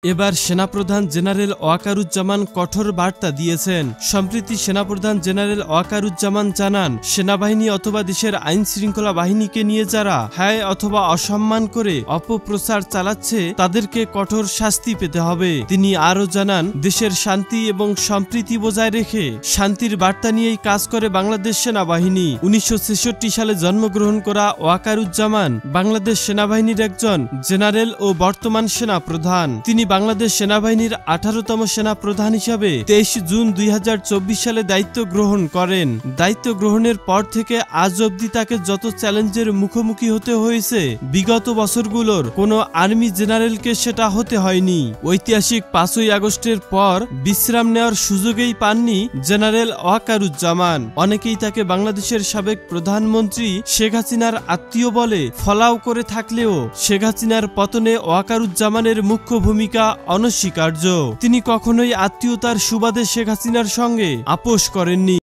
এবার সেনাপ্রধান জেনারেল ওয়াকারুজ্জামান কঠোর বার্তা দিয়েছেন। সম্প্রতি সেনাপ্রধান জেনারেল ওয়াকারুজ্জামান জানান, সেনাবাহিনী অথবা দেশের আইন শৃঙ্খলা বাহিনীকে নিয়ে যারা হায় অথবা অসম্মান করে অপপ্রচার চালাচ্ছে তাদেরকে কঠোর শাস্তি পেতে হবে। তিনি আরও জানান, দেশের শান্তি এবং সম্প্রীতি বজায় রেখে শান্তির বার্তা নিয়েই কাজ করে বাংলাদেশ সেনাবাহিনী। 1966 সালে জন্মগ্রহণ করা ওয়াকারুজ্জামান বাংলাদেশ সেনাবাহিনীর একজন জেনারেল ও বর্তমান সেনাপ্রধান। তিনি বাংলাদেশ সেনাবাহিনীর 18তম সেনাপ্রধান হিসাবে 23 জুন 2024 সালে দায়িত্ব গ্রহণ করেন। দায়িত্ব গ্রহণের পর থেকে আজ অবধি তাকে যত চ্যালেঞ্জের মুখোমুখি হতে হয়েছে, বিগত বছরগুলোর কোনো আর্মি জেনারেলকে সেটা হতে হয়নি। ঐতিহাসিক 5ই আগস্টের পর বিশ্রাম নেওয়ার সুযোগই পাননি জেনারেল ওয়াকারুজ্জামান। অনেকেই তাকে বাংলাদেশের সাবেক প্রধানমন্ত্রী শেখ হাসিনার আত্মীয় বলে ফলাও করে থাকলেও শেখ হাসিনার পতনে ওয়াকারুজ্জামানের মুখ্য ভূমিকা অনস্বীকার্য। তিনি কখনোই আত্মীয়তার সুবাদে শেখ হাসিনার সঙ্গে আপোষ করেননি।